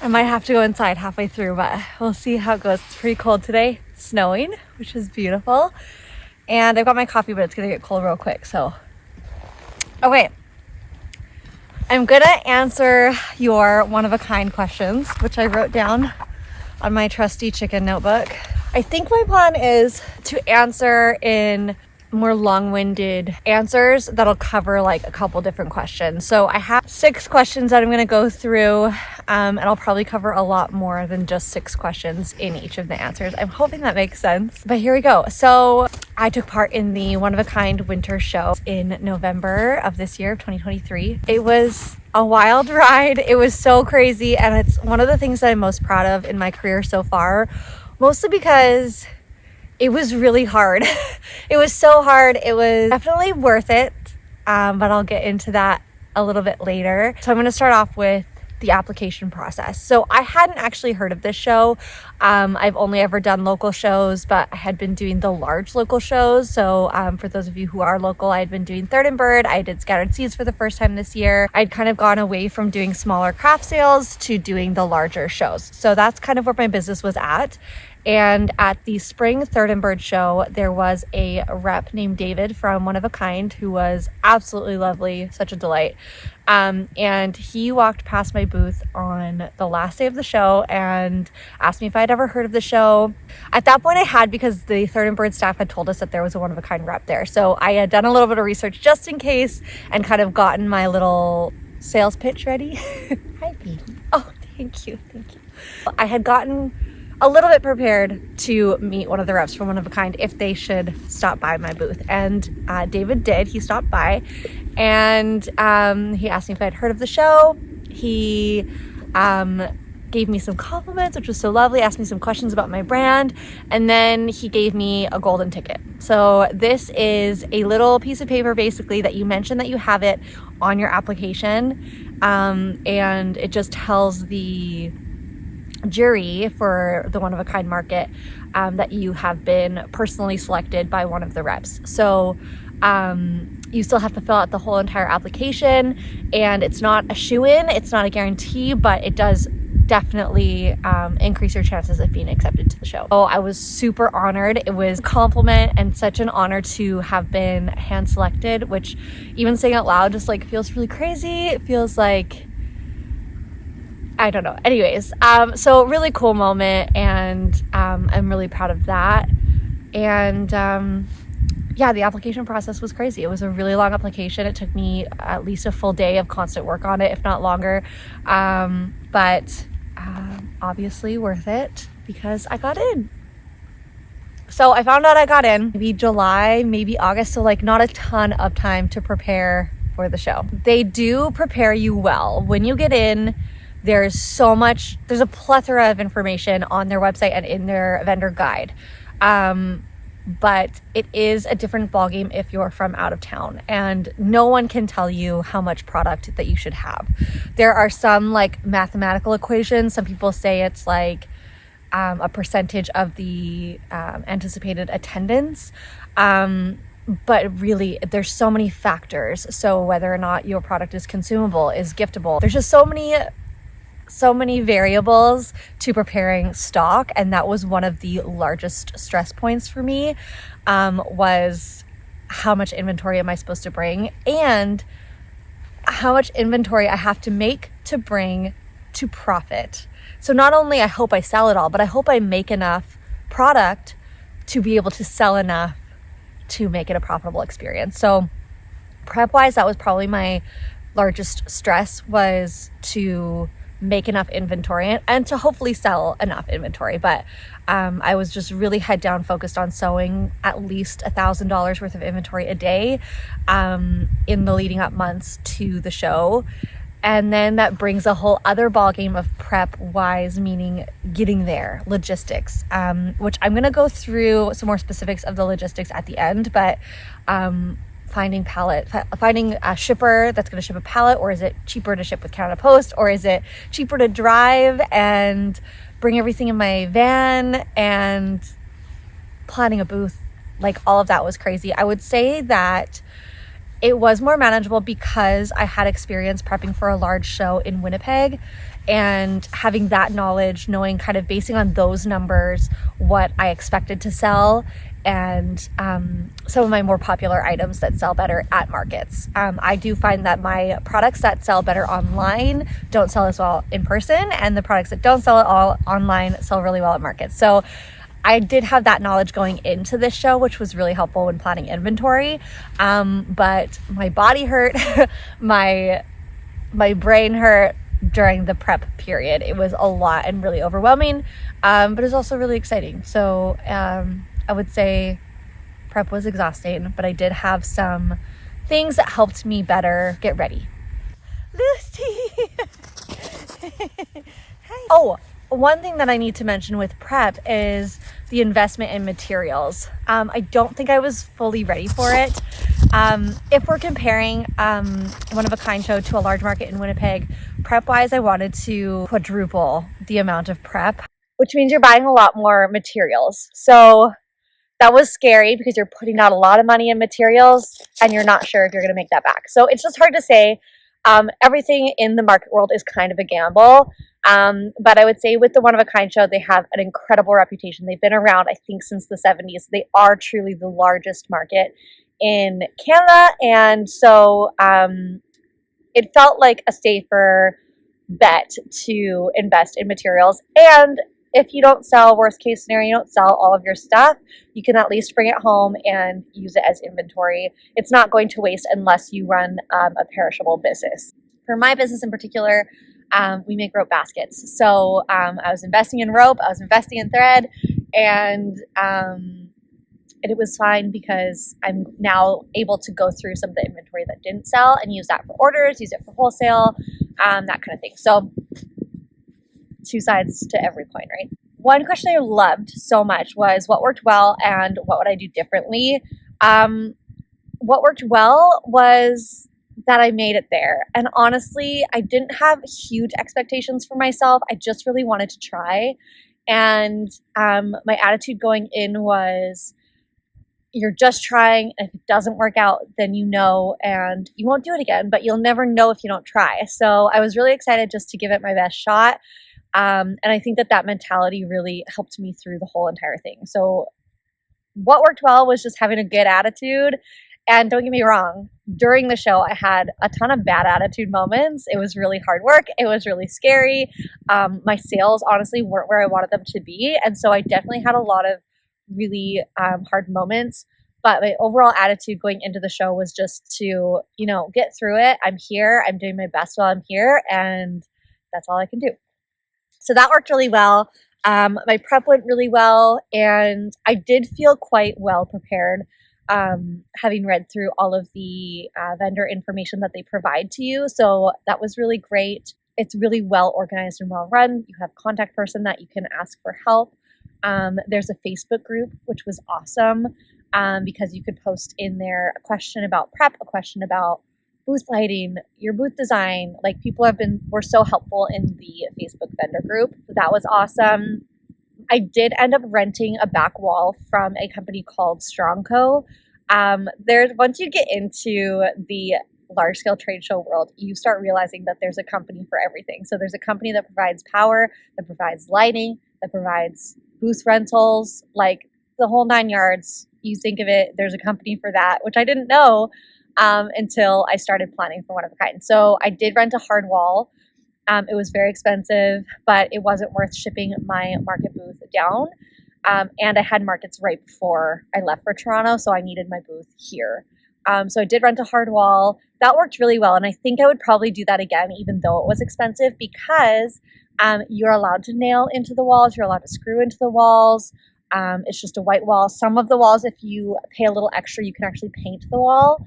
I might have to go inside halfway through, but we'll see how it goes. It's pretty cold today, snowing, which is beautiful. And I've got my coffee, but it's gonna get cold real quick, so. Okay, I'm gonna answer your one-of-a-kind questions, which I wrote down on my trusty chicken notebook. I think my plan is to answer in more long-winded answers that'll cover like a couple different questions. So I have 6 questions that I'm going to go through, and I'll probably cover a lot more than just 6 questions in each of the answers. I'm hoping that makes sense, but here we go. So I took part in the one-of-a-kind winter show in November of this year, of 2023. It was a wild ride. It was so crazy, and it's one of the things that I'm most proud of in my career so far, mostly because it was really hard. It was so hard. It was definitely worth it, but I'll get into that a little bit later. So I'm going to start off with the application process. So I hadn't actually heard of this show. I've only ever done local shows, but I had been doing the large local shows. So for those of you who are local, I had been doing Third and Bird. I did Scattered Seeds for the first time this year. I'd kind of gone away from doing smaller craft sales to doing the larger shows. So that's kind of where my business was at. And at the spring Third and Bird show, there was a rep named David from One of a Kind who was absolutely lovely, such a delight. And he walked past my booth on the last day of the show and asked me if I'd ever heard of the show. At that point I had, because the Third and Bird staff had told us that there was a One of a Kind rep there. So I had done a little bit of research just in case and kind of gotten my little sales pitch ready. Hi, baby. Oh, thank you. I had gotten a little bit prepared to meet one of the reps from One of a Kind if they should stop by my booth. And David did. He stopped by and he asked me if I'd heard of the show. He gave me some compliments, which was so lovely, asked me some questions about my brand, and then he gave me a golden ticket. So this is a little piece of paper basically that you mention that you have it on your application, and it just tells the jury for the One of a Kind market that you have been personally selected by one of the reps. So you still have to fill out the whole entire application, and it's not a shoo-in, it's not a guarantee, but it does definitely increase your chances of being accepted to the show. So I was super honored. It was a compliment and such an honor to have been hand selected, which even saying out loud just like feels really crazy. It feels like, I don't know. Anyways, so really cool moment, and I'm really proud of that. And yeah, the application process was crazy. It was a really long application. It took me at least a full day of constant work on it, if not longer. But obviously worth it because I got in. So I found out I got in maybe July, maybe August. So like not a ton of time to prepare for the show. They do prepare you well. When you get in, there's a plethora of information on their website and in their vendor guide. But it is a different ballgame if you're from out of town, and no one can tell you how much product that you should have. There are some like mathematical equations. Some people say it's like a percentage of the anticipated attendance. But really, there's so many factors. So whether or not your product is consumable, is giftable, there's just so many variables to preparing stock, and that was one of the largest stress points for me, was how much inventory am I supposed to bring and how much inventory I have to make to bring to profit. So not only I hope I sell it all, but I hope I make enough product to be able to sell enough to make it a profitable experience. So prep wise, that was probably my largest stress, was to make enough inventory and to hopefully sell enough inventory. But I was just really head down focused on sewing at least $1,000 worth of inventory a day in the leading up months to the show. And then that brings a whole other ballgame of prep wise, meaning getting there, logistics, which I'm going to go through some more specifics of the logistics at the end, but finding a shipper that's going to ship a pallet, or is it cheaper to ship with Canada Post, or is it cheaper to drive and bring everything in my van, and planning a booth. Like all of that was crazy. I would say that it was more manageable because I had experience prepping for a large show in Winnipeg, and having that knowledge, knowing kind of basing on those numbers what I expected to sell, and some of my more popular items that sell better at markets. I do find that my products that sell better online don't sell as well in person, and the products that don't sell at all online sell really well at markets. So I did have that knowledge going into this show, which was really helpful when planning inventory. But my body hurt, my brain hurt during the prep period. It was a lot and really overwhelming, but it's also really exciting. So I would say prep was exhausting, but I did have some things that helped me better get ready. Lucy! Hi. Oh, one thing that I need to mention with prep is the investment in materials. I don't think I was fully ready for it. If we're comparing one of a kind show to a large market in Winnipeg, prep wise, I wanted to quadruple the amount of prep, which means you're buying a lot more materials. So that was scary because you're putting out a lot of money in materials and you're not sure if you're going to make that back. So it's just hard to say. Everything in the market world is kind of a gamble. But I would say with the One of a Kind show, they have an incredible reputation. They've been around, I think, since the 70s. They are truly the largest market in Canada. And so it felt like a safer bet to invest in materials. And if you don't sell, worst case scenario, you don't sell all of your stuff, you can at least bring it home and use it as inventory. It's not going to waste unless you run a perishable business. For my business in particular, we make rope baskets. So I was investing in rope, I was investing in thread, and it was fine because I'm now able to go through some of the inventory that didn't sell and use that for orders, use it for wholesale, that kind of thing. So two sides to every coin, right? One question I loved so much was what worked well and what would I do differently? What worked well was that I made it there. And honestly, I didn't have huge expectations for myself. I just really wanted to try. And my attitude going in was, you're just trying, and if it doesn't work out, then you know, and you won't do it again, but you'll never know if you don't try. So I was really excited just to give it my best shot. And I think that mentality really helped me through the whole entire thing. So what worked well was just having a good attitude. And don't get me wrong, during the show, I had a ton of bad attitude moments. It was really hard work. It was really scary. My sales honestly weren't where I wanted them to be. And so I definitely had a lot of really hard moments. But my overall attitude going into the show was just to, get through it. I'm here. I'm doing my best while I'm here. And that's all I can do. So that worked really well. My prep went really well. And I did feel quite well prepared, having read through all of the vendor information that they provide to you. So that was really great. It's really well organized and well run. You have a contact person that you can ask for help. There's a Facebook group, which was awesome, because you could post in there a question about prep, a question about booth lighting, your booth design. Like, people were so helpful in the Facebook vendor group. So that was awesome. I did end up renting a back wall from a company called Strongco. Once you get into the large scale trade show world, you start realizing that there's a company for everything. So there's a company that provides power, that provides lighting, that provides booth rentals, like the whole 9 yards. You think of it, there's a company for that, which I didn't know until I started planning for One of a Kind. So I did rent a hard wall. It was very expensive, but it wasn't worth shipping my market booth down. And I had markets right before I left for Toronto, so I needed my booth here. So I did rent a hard wall. That worked really well, and I think I would probably do that again, even though it was expensive, because you're allowed to nail into the walls, you're allowed to screw into the walls. It's just a white wall. Some of the walls, if you pay a little extra, you can actually paint the wall,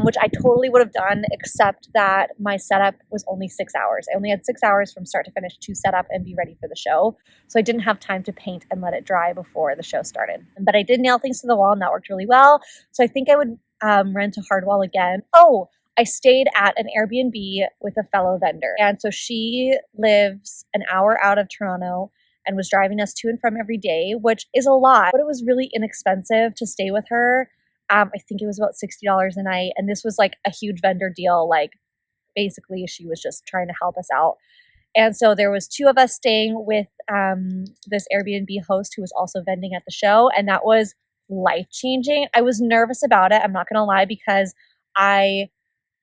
which I totally would have done, except that my setup was only 6 hours. I only had 6 hours from start to finish to set up and be ready for the show. So I didn't have time to paint and let it dry before the show started. But I did nail things to the wall, and that worked really well. So I think I would rent a hard wall again. Oh, I stayed at an Airbnb with a fellow vendor. And so she lives an hour out of Toronto and was driving us to and from every day, which is a lot, but it was really inexpensive to stay with her. I think it was about $60 a night. And this was like a huge vendor deal. Like, basically she was just trying to help us out. And so there was two of us staying with this Airbnb host who was also vending at the show, and that was life-changing. I was nervous about it, I'm not gonna lie, because I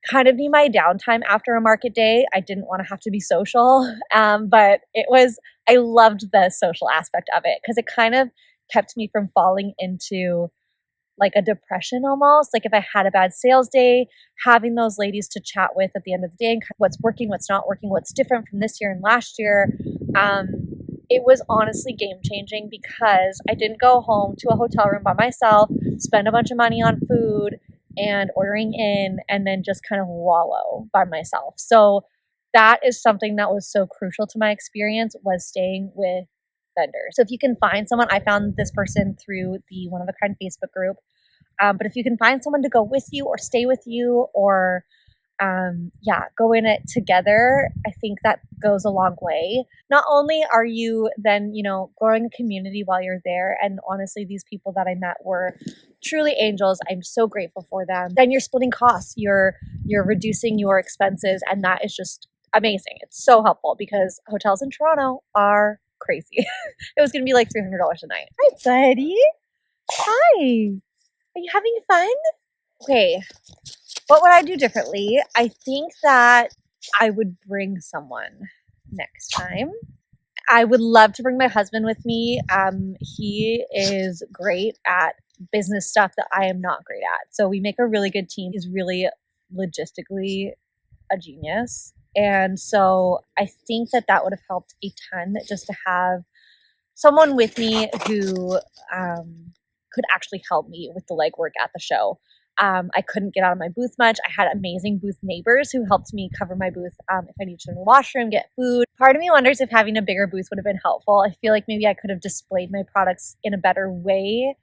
kind of need my downtime after a market day. I didn't want to have to be social, but I loved the social aspect of it because it kind of kept me from falling into like a depression almost. Like if I had a bad sales day, having those ladies to chat with at the end of the day and what's working, what's not working, what's different from this year and last year. It was honestly game changing because I didn't go home to a hotel room by myself, spend a bunch of money on food and ordering in, and then just kind of wallow by myself. So that is something that was so crucial to my experience, was staying with vendors. So if you can find someone, I found this person through the One of a Kind Facebook group. But if you can find someone to go with you or stay with you or go in it together, I think that goes a long way. Not only are you then, growing a community while you're there, and honestly, these people that I met were truly angels. I'm so grateful for them. Then you're splitting costs, you're reducing your expenses, and that is just amazing. It's so helpful because hotels in Toronto are crazy. It was going to be like $300 a night. Hi, buddy. Hi. Are you having fun? Okay. What would I do differently? I think that I would bring someone next time. I would love to bring my husband with me. He is great at business stuff that I am not great at. So we make a really good team. He's really logistically a genius. And so I think that would have helped a ton, just to have someone with me who could actually help me with the legwork at the show. I couldn't get out of my booth much. I had amazing booth neighbors who helped me cover my booth if I needed to go to the washroom, get food. Part of me wonders if having a bigger booth would have been helpful. I feel like maybe I could have displayed my products in a better way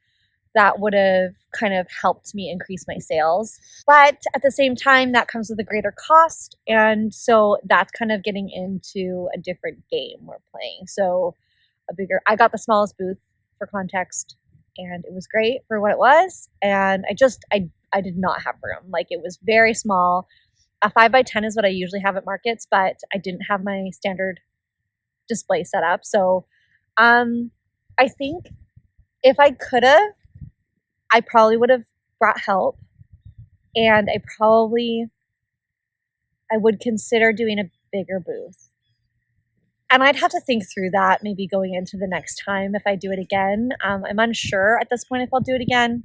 that would have kind of helped me increase my sales. But at the same time, that comes with a greater cost. And so that's kind of getting into a different game we're playing. So I got the smallest booth for context, and it was great for what it was. And I did not have room. Like, it was very small. A 5x10 is what I usually have at markets, but I didn't have my standard display set up. So I think if I could have, I probably would have brought help, and I would consider doing a bigger booth. And I'd have to think through that maybe going into the next time if I do it again. I'm unsure at this point if I'll do it again,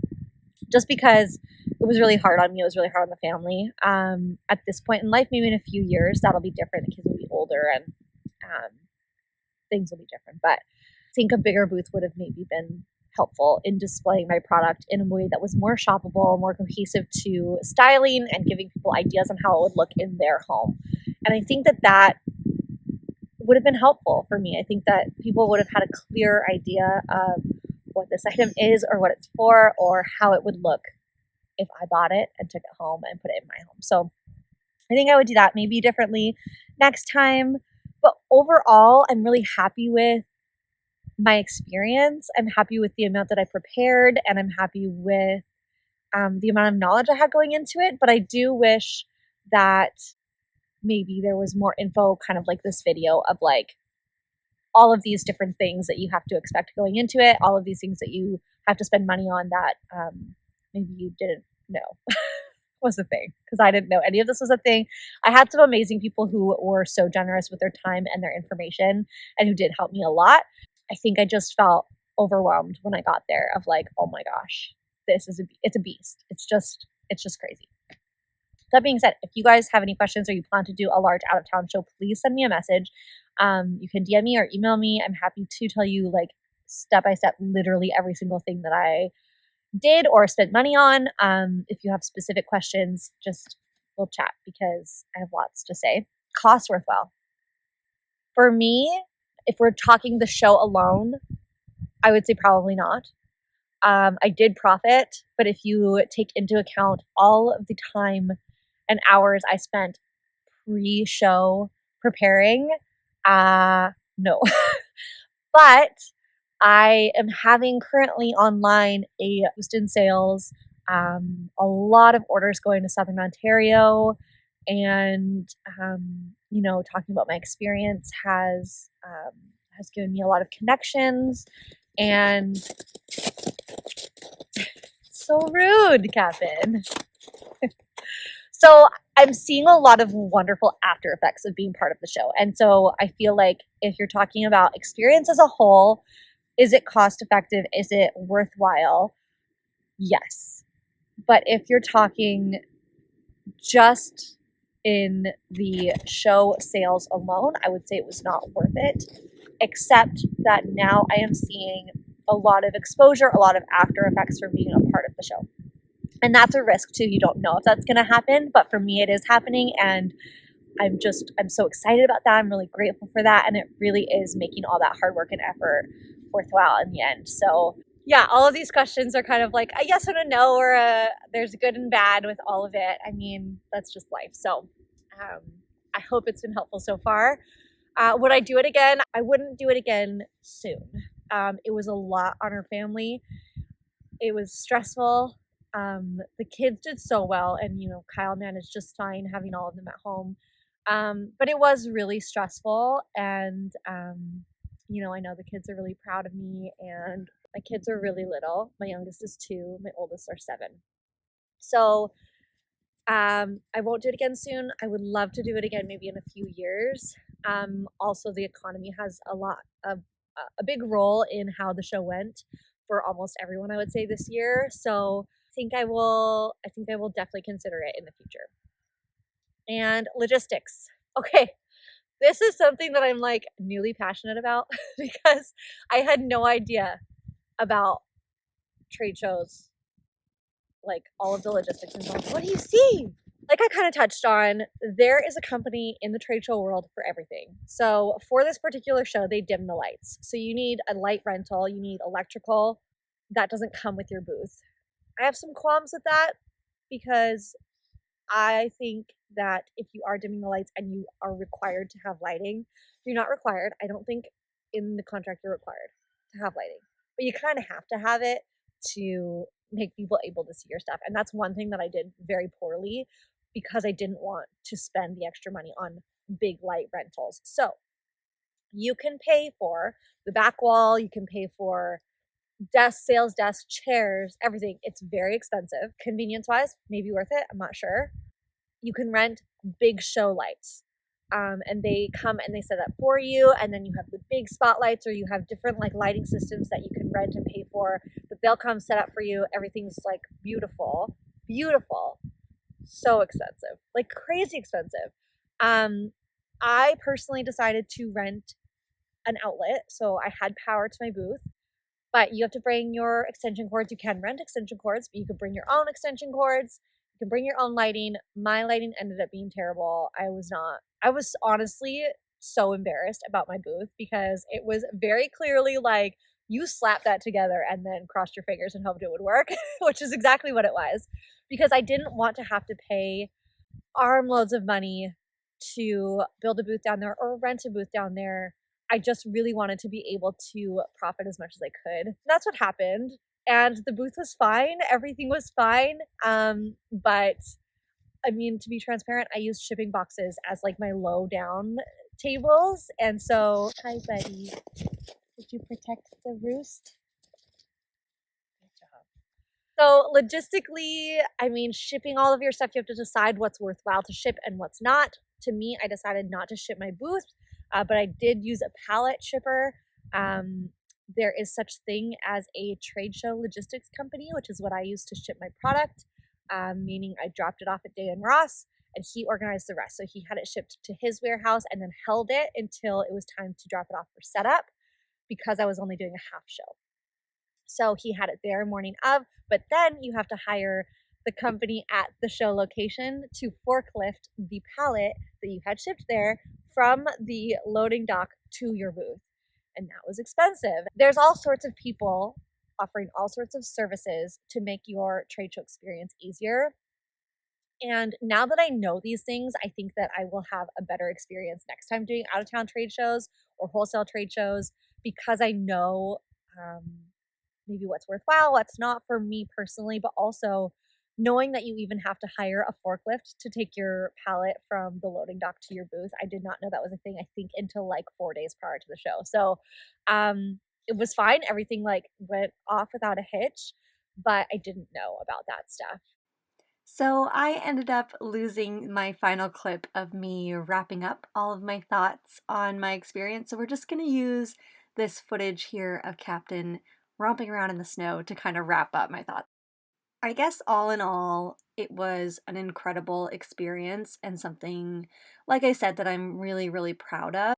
just because it was really hard on me. It was really hard on the family. At this point in life, maybe in a few years, that'll be different. The kids will be older and things will be different. But I think a bigger booth would have maybe been helpful in displaying my product in a way that was more shoppable, more cohesive to styling, and giving people ideas on how it would look in their home. And I think that would have been helpful for me. I think that people would have had a clear idea of what this item is or what it's for or how it would look if I bought it and took it home and put it in my home. So I think I would do that maybe differently next time. But overall, I'm really happy with my experience. I'm happy with the amount that I prepared, and I'm happy with the amount of knowledge I had going into it. But I do wish that maybe there was more info, kind of like this video, of like all of these different things that you have to expect going into it, all of these things that you have to spend money on that maybe you didn't know was a thing, because I didn't know any of this was a thing. I had some amazing people who were so generous with their time and their information and who did help me a lot. I think I just felt overwhelmed when I got there of like, oh my gosh, it's a beast. It's just crazy. That being said, if you guys have any questions or you plan to do a large out of town show, please send me a message. You can DM me or email me. I'm happy to tell you like step by step, literally every single thing that I did or spent money on. If you have specific questions, we'll chat because I have lots to say. Cost worthwhile. For me, if we're talking the show alone, I would say probably not. I did profit, but if you take into account all of the time and hours I spent pre-show preparing, no. But I am having currently online a boost in sales, a lot of orders going to Southern Ontario, and talking about my experience has given me a lot of connections. And so rude, Captain. So I'm seeing a lot of wonderful after effects of being part of the show. And so I feel like if you're talking about experience as a whole, is it cost effective? Is it worthwhile? Yes. But if you're talking just in the show sales alone, I would say it was not worth it, except that now I am seeing a lot of exposure, a lot of after effects from being a part of the show. And that's a risk too. You don't know if that's going to happen, but for me, it is happening. And I'm so excited about that. I'm really grateful for that. And it really is making all that hard work and effort worthwhile in the end. So yeah, all of these questions are kind of like a yes and a no, or there's good and bad with all of it. I mean, that's just life. So I hope it's been helpful so far. Would I do it again? I wouldn't do it again soon. It was a lot on our family. It was stressful. The kids did so well, and Kyle managed just fine having all of them at home. But it was really stressful, and I know the kids are really proud of me, and my kids are really little. My youngest is 2, my oldest are 7. So I won't do it again soon. I would love to do it again maybe in a few years. Also, the economy has a big role in how the show went for almost everyone, I would say, this year. So I think I will definitely consider it in the future. And logistics. Okay. This is something that I'm like newly passionate about because I had no idea about trade shows, like all of the logistics involved. What do you see? Like I kind of touched on, there is a company in the trade show world for everything. So for this particular show, they dim the lights. So you need a light rental, you need electrical. That doesn't come with your booth. I have some qualms with that because I think that if you are dimming the lights and you are required to have lighting, you're not required. I don't think in the contract you're required to have lighting, but you kind of have to have it to make people able to see your stuff. And that's one thing that I did very poorly because I didn't want to spend the extra money on big light rentals. So you can pay for the back wall, you can pay for desk, sales desk, chairs, everything. It's very expensive. Convenience wise, maybe worth it. I'm not sure. You can rent big show lights. And they come and they set up for you, and then you have the big spotlights, or you have different like lighting systems that you can rent and pay for, but they'll come set up for you. Everything's like beautiful, so expensive, like crazy expensive. I personally decided to rent an outlet, so I had power to my booth, but you have to bring your extension cords. You can rent extension cords, but you could bring your own extension cords. You can bring your own lighting. My lighting ended up being terrible. I was honestly so embarrassed about my booth because it was very clearly like you slapped that together and then crossed your fingers and hoped it would work, which is exactly what it was, because I didn't want to have to pay armloads of money to build a booth down there or rent a booth down there. I just really wanted to be able to profit as much as I could. That's what happened. And the booth was fine. Everything was fine. But I mean, to be transparent, I used shipping boxes as like my low down tables. And so, hi, buddy. Did you protect the roost? Good job. So logistically, I mean, shipping all of your stuff, you have to decide what's worthwhile to ship and what's not. To me, I decided not to ship my booth, but I did use a pallet shipper. There is such thing as a trade show logistics company, which is what I used to ship my product, meaning I dropped it off at Day and Ross, and he organized the rest. So he had it shipped to his warehouse and then held it until it was time to drop it off for setup, because I was only doing a half show. So he had it there morning of, but then you have to hire the company at the show location to forklift the pallet that you had shipped there from the loading dock to your booth. And that was expensive. There's all sorts of people offering all sorts of services to make your trade show experience easier. And now that I know these things, I think that I will have a better experience next time doing out of town trade shows or wholesale trade shows, because I know maybe what's worthwhile, what's not for me personally, but also knowing that you even have to hire a forklift to take your pallet from the loading dock to your booth, I did not know that was a thing, I think, until like 4 days prior to the show. So it was fine. Everything like went off without a hitch, but I didn't know about that stuff. So I ended up losing my final clip of me wrapping up all of my thoughts on my experience. So we're just going to use this footage here of Captain romping around in the snow to kind of wrap up my thoughts. I guess all in all, it was an incredible experience and something, like I said, that I'm really, really proud of.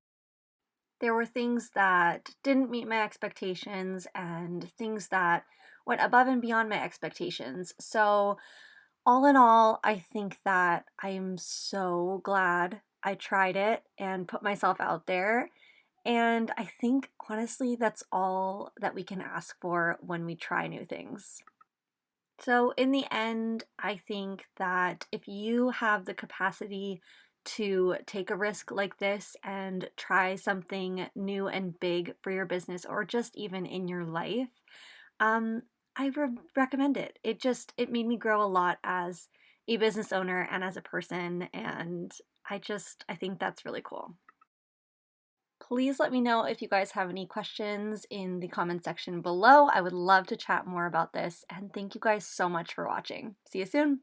There were things that didn't meet my expectations and things that went above and beyond my expectations. So, all in all, I think that I'm so glad I tried it and put myself out there. And I think, honestly, that's all that we can ask for when we try new things. So, in the end, I think that if you have the capacity to take a risk like this and try something new and big for your business or just even in your life, um, I recommend it. It made me grow a lot as a business owner and as a person, and I think that's really cool. Please let me know if you guys have any questions in the comment section below. I would love to chat more about this, and thank you guys so much for watching. See you soon.